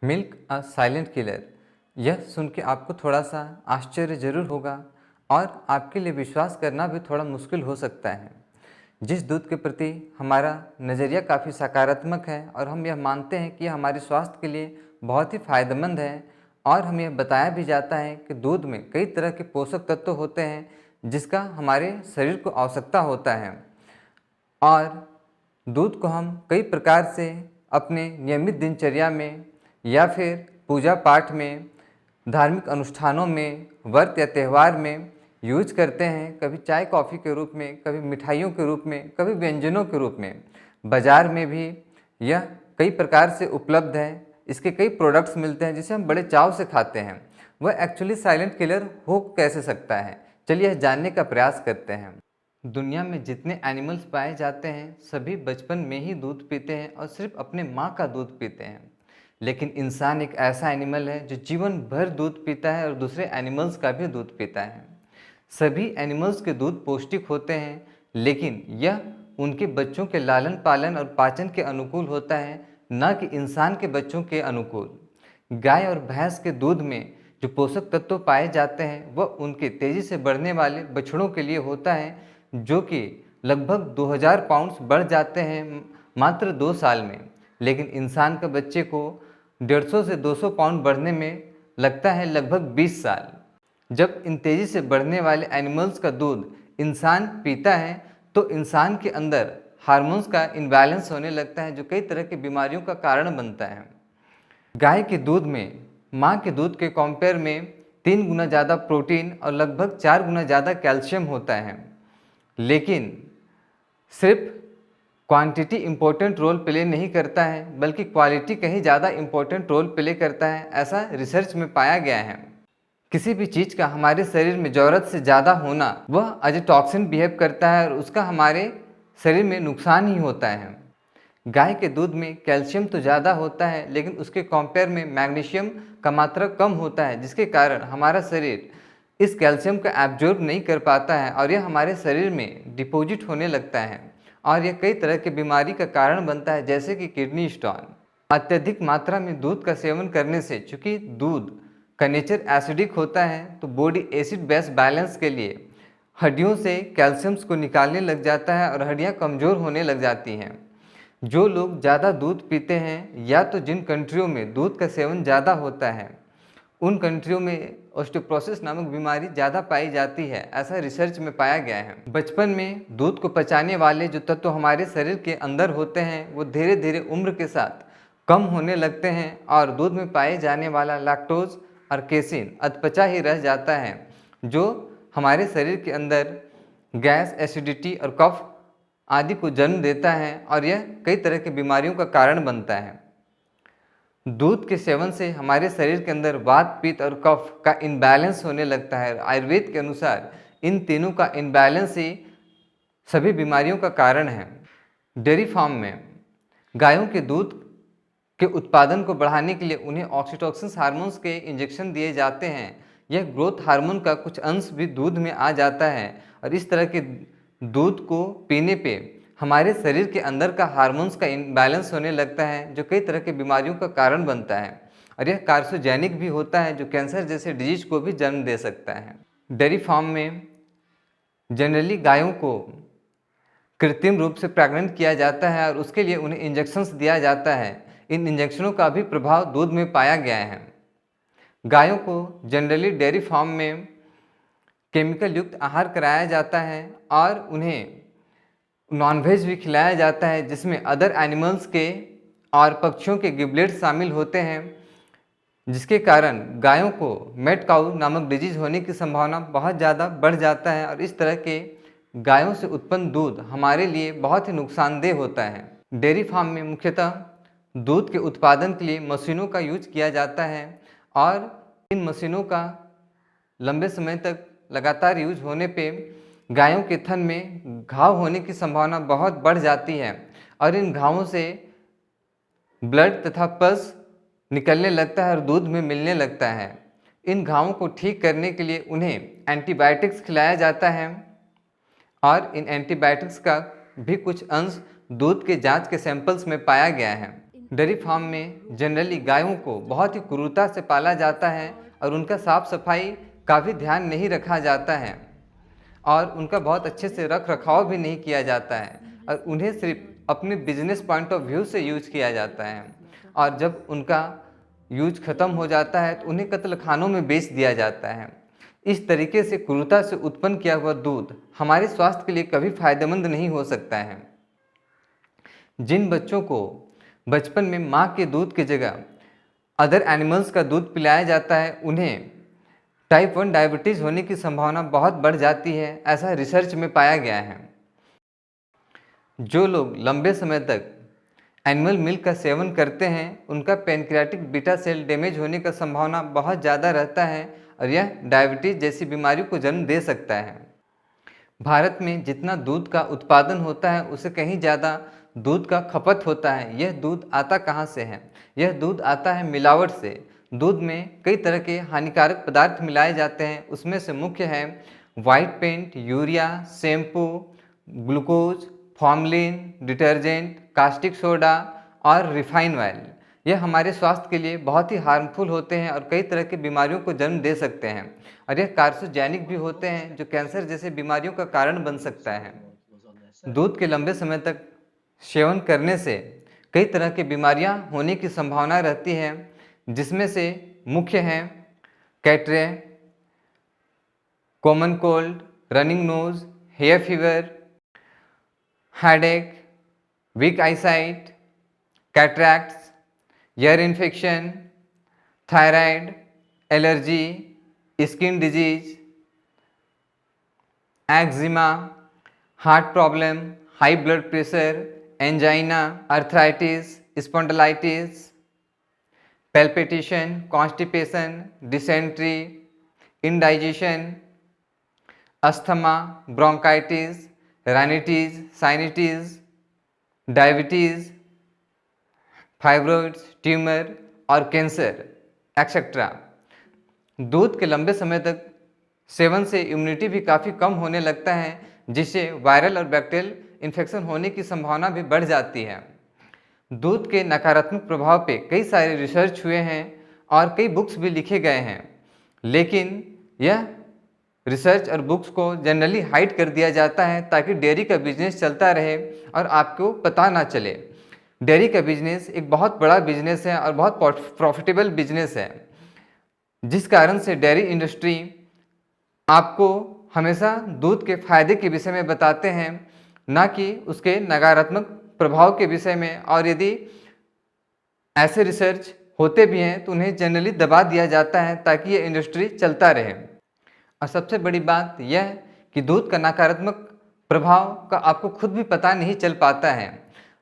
Milk a silent killer. यह सुन के आपको थोड़ा सा आश्चर्य जरूर होगा और आपके लिए विश्वास करना भी थोड़ा मुश्किल हो सकता है। जिस दूध के प्रति हमारा नज़रिया काफ़ी सकारात्मक है और हम यह मानते हैं कि यह हमारे स्वास्थ्य के लिए बहुत ही फायदेमंद है, और हमें यह बताया भी जाता है कि दूध में कई तरह के पोषक तत्व होते हैं जिसका हमारे शरीर को आवश्यकता होता है। और दूध को हम कई प्रकार से अपने नियमित दिनचर्या में या फिर पूजा पाठ में, धार्मिक अनुष्ठानों में, व्रत या त्यौहार में यूज करते हैं। कभी चाय कॉफ़ी के रूप में, कभी मिठाइयों के रूप में, कभी व्यंजनों के रूप में। बाज़ार में भी यह कई प्रकार से उपलब्ध है। इसके कई प्रोडक्ट्स मिलते हैं जिसे हम बड़े चाव से खाते हैं। वह एक्चुअली साइलेंट किलर हो कैसे सकता है, चलिए यह जानने का प्रयास करते हैं। दुनिया में जितने एनिमल्स पाए जाते हैं सभी बचपन में ही दूध पीते हैं और सिर्फ अपने माँ का दूध पीते हैं। लेकिन इंसान एक ऐसा एनिमल है जो जीवन भर दूध पीता है और दूसरे एनिमल्स का भी दूध पीता है। सभी एनिमल्स के दूध पौष्टिक होते हैं, लेकिन यह उनके बच्चों के लालन पालन और पाचन के अनुकूल होता है, न कि इंसान के बच्चों के अनुकूल। गाय और भैंस के दूध में जो पोषक तत्व पाए जाते हैं वह उनके तेज़ी से बढ़ने वाले बछड़ों के लिए होता है, जो कि लगभग 2000 पाउंड्स बढ़ जाते हैं मात्र 2 साल में। लेकिन इंसान के बच्चे को 150 से 200 पाउंड बढ़ने में लगता है लगभग 20 साल। जब इन तेज़ी से बढ़ने वाले एनिमल्स का दूध इंसान पीता है तो इंसान के अंदर हार्मोन्स का इम्बैलेंस होने लगता है, जो कई तरह की बीमारियों का कारण बनता है। गाय के दूध में माँ के दूध के कंपेयर में 3 गुना ज़्यादा प्रोटीन और लगभग 4 गुना ज़्यादा कैल्शियम होता है। लेकिन सिर्फ क्वांटिटी इम्पोर्टेंट रोल प्ले नहीं करता है, बल्कि क्वालिटी कहीं ज़्यादा इम्पोर्टेंट रोल प्ले करता है, ऐसा रिसर्च में पाया गया है। किसी भी चीज़ का हमारे शरीर में ज़रूरत से ज़्यादा होना वह एज ए टॉक्सिन बिहेव करता है और उसका हमारे शरीर में नुकसान ही होता है। गाय के दूध में कैल्शियम तो ज़्यादा होता है, लेकिन उसके कंपेयर में मैग्नीशियम का मात्रा कम होता है, जिसके कारण हमारा शरीर इस कैल्शियम का एब्जॉर्ब नहीं कर पाता है और यह हमारे शरीर में डिपॉजिट होने लगता है और यह कई तरह की बीमारी का कारण बनता है, जैसे कि किडनी स्टोन। अत्यधिक मात्रा में दूध का सेवन करने से, चूँकि दूध का नेचर एसिडिक होता है, तो बॉडी एसिड बेस बैलेंस के लिए हड्डियों से कैल्शियम्स को निकालने लग जाता है और हड्डियाँ कमज़ोर होने लग जाती हैं। जो लोग ज़्यादा दूध पीते हैं या तो जिन कंट्रियों में दूध का सेवन ज़्यादा होता है उन कंट्रियों में ऑस्टियोपोरोसिस नामक बीमारी ज़्यादा पाई जाती है, ऐसा रिसर्च में पाया गया है। बचपन में दूध को पचाने वाले जो तत्व हमारे शरीर के अंदर होते हैं वो धीरे धीरे उम्र के साथ कम होने लगते हैं और दूध में पाए जाने वाला लैक्टोज और केसिन अधपचा ही रह जाता है, जो हमारे शरीर के अंदर गैस, एसिडिटी और कफ आदि को जन्म देता है और यह कई तरह की बीमारियों का कारण बनता है। दूध के सेवन से हमारे शरीर के अंदर वात, पित्त और कफ का इनबैलेंस होने लगता है। आयुर्वेद के अनुसार इन तीनों का इनबैलेंस ही सभी बीमारियों का कारण है। डेयरी फार्म में गायों के दूध के उत्पादन को बढ़ाने के लिए उन्हें ऑक्सीटोसिन हार्मोन्स के इंजेक्शन दिए जाते हैं। यह ग्रोथ हार्मोन का कुछ अंश भी दूध में आ जाता है और इस तरह के दूध को पीने पे हमारे शरीर के अंदर का हार्मोन्स का इम्बैलेंस होने लगता है, जो कई तरह की बीमारियों का कारण बनता है और यह कार्सिनोजेनिक भी होता है, जो कैंसर जैसे डिजीज को भी जन्म दे सकता है। डेयरी फार्म में जनरली गायों को कृत्रिम रूप से प्रेग्नेंट किया जाता है और उसके लिए उन्हें इंजेक्शंस दिया जाता है। इन इंजेक्शनों का भी प्रभाव दूध में पाया गया है। गायों को जनरली डेयरी फार्म में केमिकल युक्त आहार कराया जाता है और उन्हें नॉनवेज भी खिलाया जाता है, जिसमें अदर एनिमल्स के और पक्षियों के गिबलेट्स शामिल होते हैं, जिसके कारण गायों को मैड काऊ नामक डिजीज होने की संभावना बहुत ज़्यादा बढ़ जाता है और इस तरह के गायों से उत्पन्न दूध हमारे लिए बहुत ही नुकसानदेह होता है। डेयरी फार्म में मुख्यतः दूध के उत्पादन के लिए मशीनों का यूज किया जाता है और इन मशीनों का लंबे समय तक लगातार यूज होने पे गायों के थन में घाव होने की संभावना बहुत बढ़ जाती है और इन घावों से ब्लड तथा पस निकलने लगता है और दूध में मिलने लगता है। इन घावों को ठीक करने के लिए उन्हें एंटीबायोटिक्स खिलाया जाता है और इन एंटीबायोटिक्स का भी कुछ अंश दूध के जांच के सैंपल्स में पाया गया है। डेयरी फार्म में जनरली गायों को बहुत ही क्रूरता से पाला जाता है और उनका साफ सफाई का भी ध्यान नहीं रखा जाता है और उनका बहुत अच्छे से रख रखाव भी नहीं किया जाता है और उन्हें सिर्फ अपने बिजनेस पॉइंट ऑफ व्यू से यूज किया जाता है और जब उनका यूज ख़त्म हो जाता है तो उन्हें कत्ल खानों में बेच दिया जाता है। इस तरीके से क्रूरता से उत्पन्न किया हुआ दूध हमारे स्वास्थ्य के लिए कभी फायदेमंद नहीं हो सकता है। जिन बच्चों को बचपन में माँ के दूध की जगह अदर एनिमल्स का दूध पिलाया जाता है उन्हें टाइप 1 डायबिटीज़ होने की संभावना बहुत बढ़ जाती है, ऐसा रिसर्च में पाया गया है। जो लोग लंबे समय तक एनिमल मिल्क का सेवन करते हैं उनका पैनक्रियाटिक बीटा सेल डैमेज होने का संभावना बहुत ज़्यादा रहता है और यह डायबिटीज़ जैसी बीमारियों को जन्म दे सकता है। भारत में जितना दूध का उत्पादन होता है उससे कहीं ज़्यादा दूध का खपत होता है। यह दूध आता कहाँ से है? यह दूध आता है मिलावट से। दूध में कई तरह के हानिकारक पदार्थ मिलाए जाते हैं, उसमें से मुख्य है white paint, urea, shampoo, glucose, formalin, detergent, caustic soda और रिफाइन ऑयल। यह हमारे स्वास्थ्य के लिए बहुत ही हार्मफुल होते हैं और कई तरह की बीमारियों को जन्म दे सकते हैं और यह कार्सिनोजेनिक भी होते हैं जो कैंसर जैसे बीमारियों का कारण बन सकता है। दूध के लंबे समय तक सेवन करने से कई तरह की बीमारियां होने की संभावना रहती है, जिसमें से मुख्य हैं catarrh, common cold, running nose, hay fever, headache, weak eyesight, cataracts, ear infection, thyroid, allergy, skin disease, eczema, heart problem, high blood pressure, angina, arthritis, spondylitis, palpitation, constipation, dysentery, indigestion, asthma, bronchitis, rhinitis, sinusitis, diabetes, fibroids, tumour और cancer etcetera. दूध के लंबे समय तक seven से immunity भी काफ़ी कम होने लगता है, जिससे वायरल और बैक्टीरियल इन्फेक्शन होने की संभावना भी बढ़ जाती है। दूध के नकारात्मक प्रभाव पे कई सारे रिसर्च हुए हैं और कई बुक्स भी लिखे गए हैं, लेकिन यह रिसर्च और बुक्स को जनरली हाइड कर दिया जाता है ताकि डेयरी का बिजनेस चलता रहे और आपको पता ना चले। डेयरी का बिजनेस एक बहुत बड़ा बिजनेस है और बहुत प्रॉफिटेबल बिजनेस है, जिस कारण से डेयरी इंडस्ट्री आपको हमेशा दूध के फायदे के विषय में बताते हैं, ना कि उसके नकारात्मक प्रभाव के विषय में। और यदि ऐसे रिसर्च होते भी हैं तो उन्हें जनरली दबा दिया जाता है ताकि ये इंडस्ट्री चलता रहे। और सबसे बड़ी बात यह है कि दूध का नकारात्मक प्रभाव का आपको खुद भी पता नहीं चल पाता है।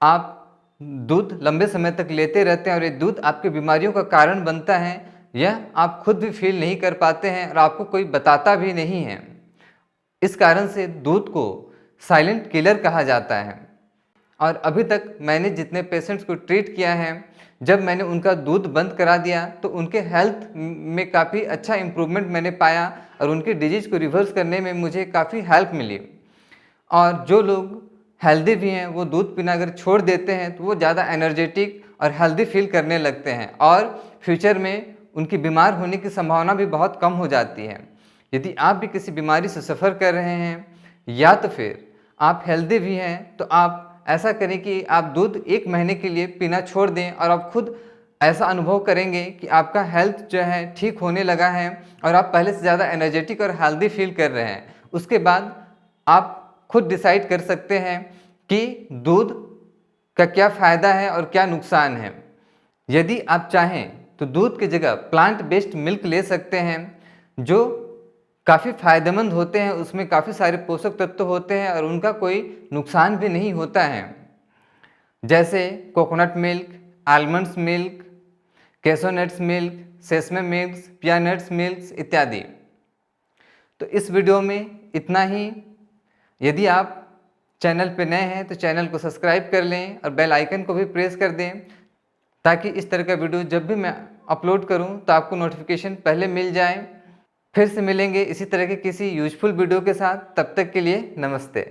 आप दूध लंबे समय तक लेते रहते हैं और ये दूध आपकी बीमारियों का कारण बनता है, यह आप खुद भी फील नहीं कर पाते हैं और आपको कोई बताता भी नहीं है। इस कारण से दूध को साइलेंट किलर कहा जाता है। और अभी तक मैंने जितने पेशेंट्स को ट्रीट किया है, जब मैंने उनका दूध बंद करा दिया तो उनके हेल्थ में काफ़ी अच्छा इम्प्रूवमेंट मैंने पाया और उनकी डिजीज़ को रिवर्स करने में मुझे काफ़ी हेल्प मिली। और जो लोग हेल्दी भी हैं वो दूध पीना अगर छोड़ देते हैं तो वो ज़्यादा एनर्जेटिक और हेल्दी फील करने लगते हैं और फ्यूचर में उनकी बीमार होने की संभावना भी बहुत कम हो जाती है। यदि आप भी किसी बीमारी से सफ़र कर रहे हैं या तो फिर आप हेल्दी भी हैं तो आप ऐसा करें कि आप दूध 1 महीने के लिए पीना छोड़ दें और आप खुद ऐसा अनुभव करेंगे कि आपका हेल्थ जो है ठीक होने लगा है और आप पहले से ज़्यादा एनर्जेटिक और हेल्दी फील कर रहे हैं। उसके बाद आप खुद डिसाइड कर सकते हैं कि दूध का क्या फ़ायदा है और क्या नुकसान है। यदि आप चाहें तो दूध की जगह प्लांट बेस्ड मिल्क ले सकते हैं जो काफ़ी फ़ायदेमंद होते हैं, उसमें काफ़ी सारे पोषक तत्व होते हैं और उनका कोई नुकसान भी नहीं होता है, जैसे coconut milk, almonds milk, cashew nuts milk, sesame milk, peanuts milk इत्यादि। तो इस वीडियो में इतना ही। यदि आप चैनल पर नए हैं तो चैनल को सब्सक्राइब कर लें और बेल आइकन को भी प्रेस कर दें ताकि इस तरह का वीडियो जब भी मैं अपलोड करूं तो आपको नोटिफिकेशन पहले मिल जाए। फिर से मिलेंगे इसी तरह के किसी यूजफुल वीडियो के साथ, तब तक के लिए नमस्ते।